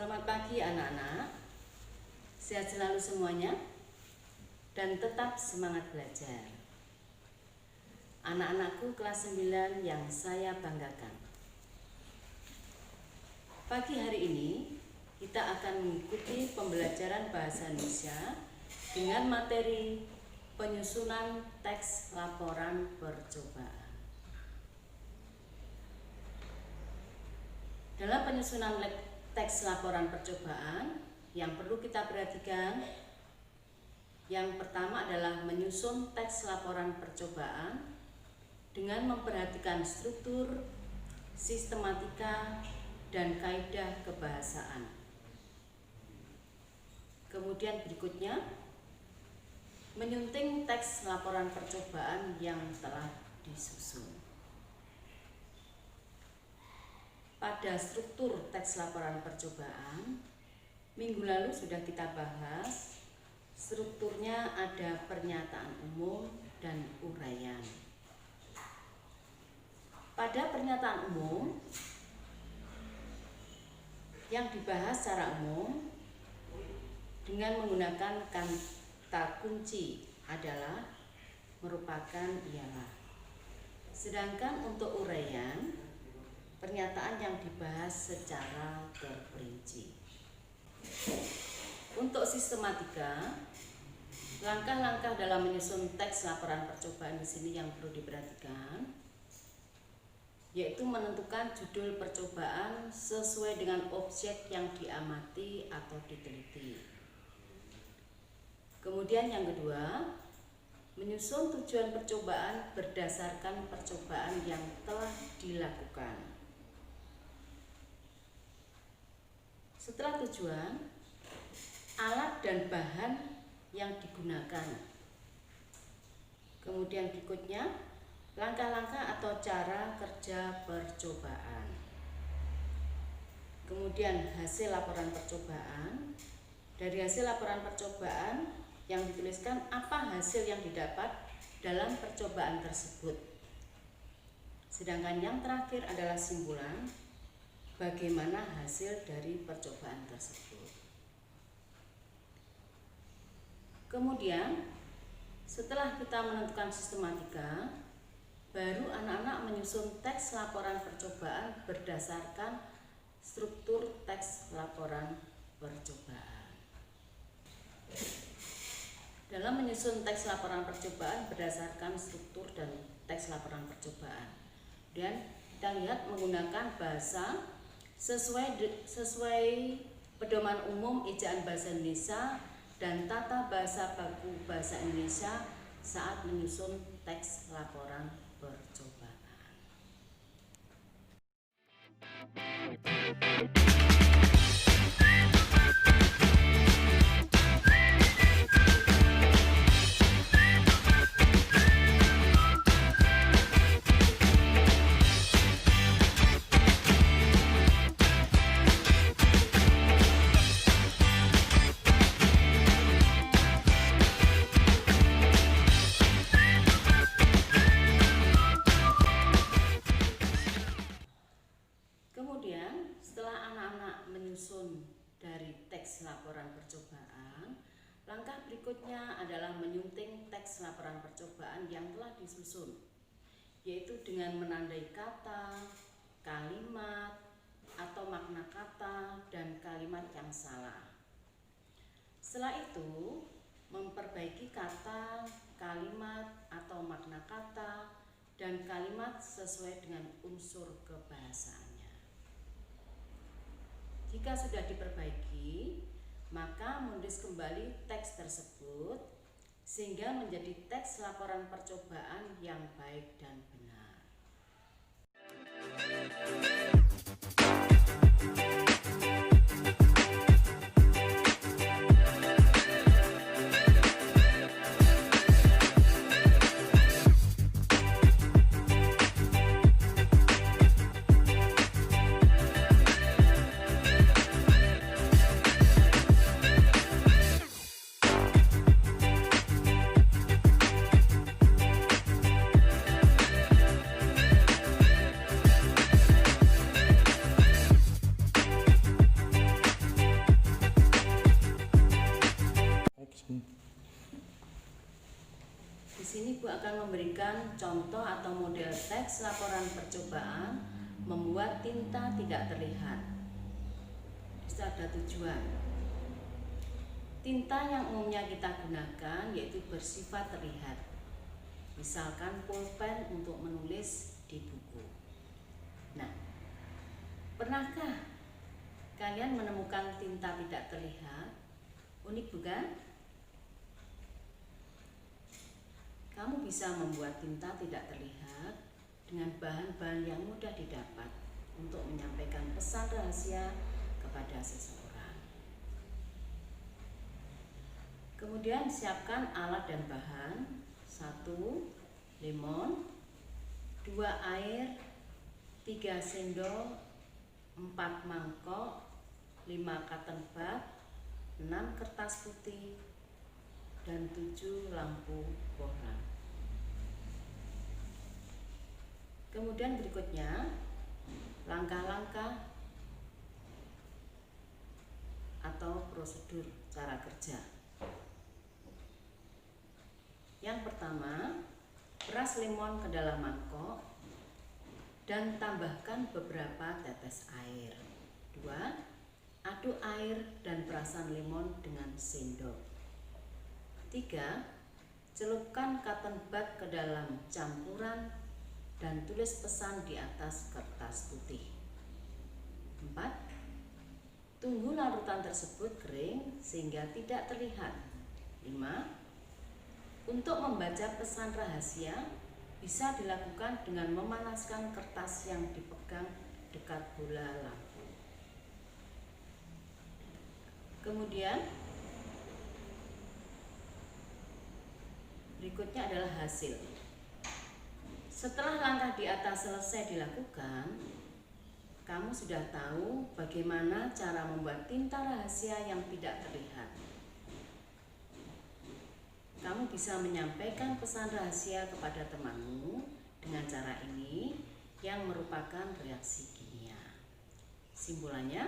Selamat pagi anak-anak, sehat selalu semuanya dan tetap semangat belajar. Anak-anakku kelas 9 yang saya banggakan. Pagi hari ini kita akan mengikuti pembelajaran bahasa Indonesia dengan materi penyusunan teks laporan percobaan. Dalam penyusunan teks laporan percobaan yang perlu kita perhatikan, yang pertama adalah menyusun teks laporan percobaan dengan memperhatikan struktur, sistematika, dan kaidah kebahasaan. Kemudian berikutnya, menyunting teks laporan percobaan yang telah disusun. Pada struktur teks laporan percobaan, minggu lalu sudah kita bahas. Strukturnya ada pernyataan umum dan uraian. Pada pernyataan umum, yang dibahas secara umum dengan menggunakan kata kunci adalah, merupakan, ialah. Sedangkan untuk uraian, pernyataan yang dibahas secara terperinci. Untuk sistematika, langkah-langkah dalam menyusun teks laporan percobaan di sini yang perlu diperhatikan, yaitu menentukan judul percobaan sesuai dengan objek yang diamati atau diteliti. Kemudian yang kedua, menyusun tujuan percobaan berdasarkan percobaan yang telah dilakukan. Setelah tujuan, alat dan bahan yang digunakan. Kemudian berikutnya, langkah-langkah atau cara kerja percobaan. Kemudian hasil laporan percobaan. Dari hasil laporan percobaan yang dituliskan apa hasil yang didapat dalam percobaan tersebut. Sedangkan yang terakhir adalah simpulan, bagaimana hasil dari percobaan tersebut. Kemudian, setelah kita menentukan sistematika, baru anak-anak menyusun teks laporan percobaan berdasarkan struktur teks laporan percobaan. Dalam menyusun teks laporan percobaan berdasarkan struktur dan teks laporan percobaan, dan kita lihat menggunakan bahasa sesuai pedoman umum ejaan bahasa Indonesia dan tata bahasa baku bahasa Indonesia saat menyusun teks laporan percobaan. Kemudian setelah anak-anak menyusun dari teks laporan percobaan, langkah berikutnya adalah menyunting teks laporan percobaan yang telah disusun, yaitu dengan menandai kata, kalimat, atau makna kata dan kalimat yang salah. Setelah itu, memperbaiki kata, kalimat, atau makna kata dan kalimat sesuai dengan unsur kebahasaannya. Jika sudah diperbaiki, maka menulis kembali teks tersebut sehingga menjadi teks laporan percobaan yang baik dan benar. akan memberikan contoh atau model teks laporan percobaan membuat tinta tidak terlihat. Itu ada tujuan. Tinta yang umumnya kita gunakan yaitu bersifat terlihat. Misalkan pulpen untuk menulis di buku. Nah, pernahkah kalian menemukan tinta tidak terlihat? Unik bukan? Kamu bisa membuat tinta tidak terlihat dengan bahan-bahan yang mudah didapat untuk menyampaikan pesan rahasia kepada seseorang. Kemudian siapkan alat dan bahan. 1 lemon, 2 air, 3 sendok, 4 mangkok, 5 cotton bud, 6 kertas putih, dan 7 lampu bohlam. Kemudian berikutnya langkah-langkah atau prosedur cara kerja. Yang pertama, peras lemon ke dalam mangkok dan tambahkan beberapa tetes air. 2. Aduk air dan perasan lemon dengan sendok. 3. Celupkan cotton bud ke dalam campuran dan tulis pesan di atas kertas putih. 4. Tunggu larutan tersebut kering sehingga tidak terlihat. 5. Untuk membaca pesan rahasia bisa dilakukan dengan memanaskan kertas yang dipegang dekat bola lampu. Kemudian berikutnya adalah hasil. Setelah langkah di atas selesai dilakukan, kamu sudah tahu bagaimana cara membuat tinta rahasia yang tidak terlihat. Kamu bisa menyampaikan pesan rahasia kepada temanmu dengan cara ini yang merupakan reaksi kimia. Simpulannya,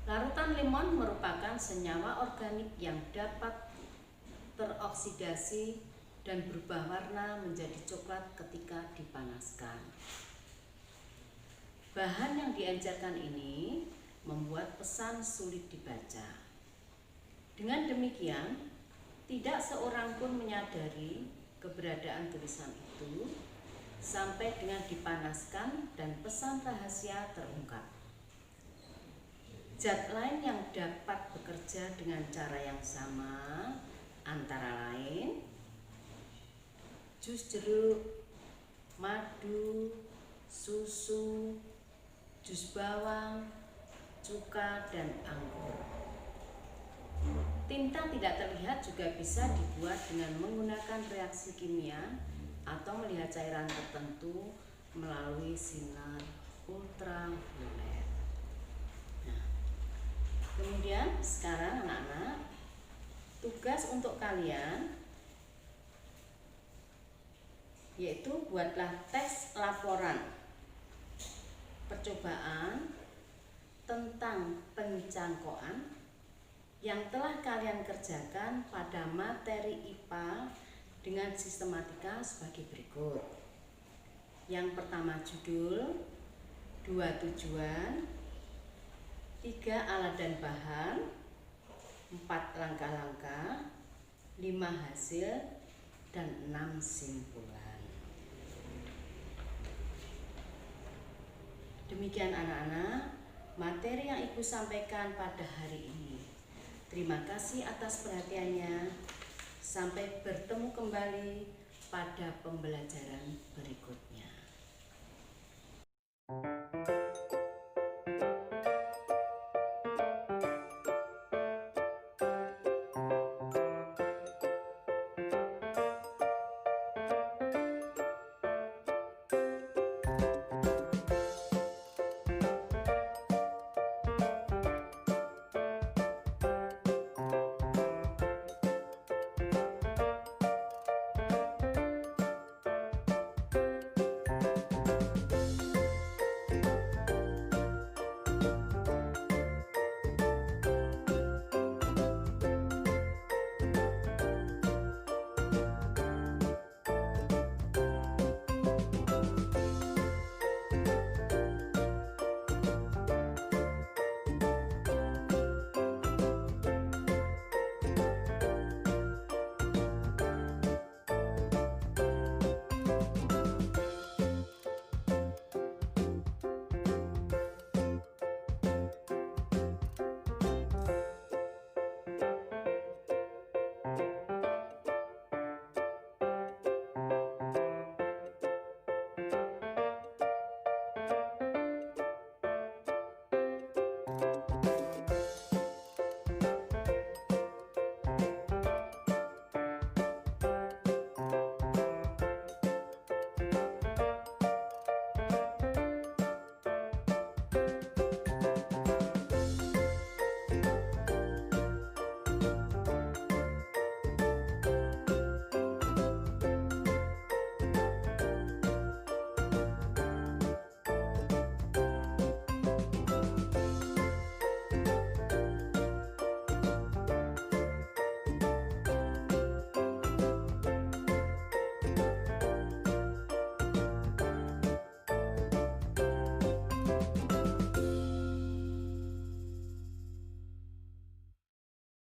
larutan lemon merupakan senyawa organik yang dapat teroksidasi dan berubah warna menjadi coklat ketika dipanaskan. Bahan yang diencerkan ini membuat pesan sulit dibaca. Dengan demikian, tidak seorang pun menyadari keberadaan tulisan itu sampai dengan dipanaskan dan pesan rahasia terungkap. Zat lain yang dapat bekerja dengan cara yang sama antara lain jus jeruk, madu, susu, jus bawang, cuka, dan anggur. Tinta tidak terlihat juga bisa dibuat dengan menggunakan reaksi kimia atau melihat cairan tertentu melalui sinar ultraviolet. Nah, kemudian sekarang anak-anak, tugas untuk kalian yaitu buatlah teks laporan percobaan tentang pencangkokan yang telah kalian kerjakan pada materi IPA dengan sistematika sebagai berikut. Yang pertama judul, 2 tujuan, 3 alat dan bahan, 4 langkah-langkah, 5 hasil, dan 6 simpulan. Demikian anak-anak, materi yang Ibu sampaikan pada hari ini. Terima kasih atas perhatiannya. Sampai bertemu kembali pada pembelajaran berikutnya.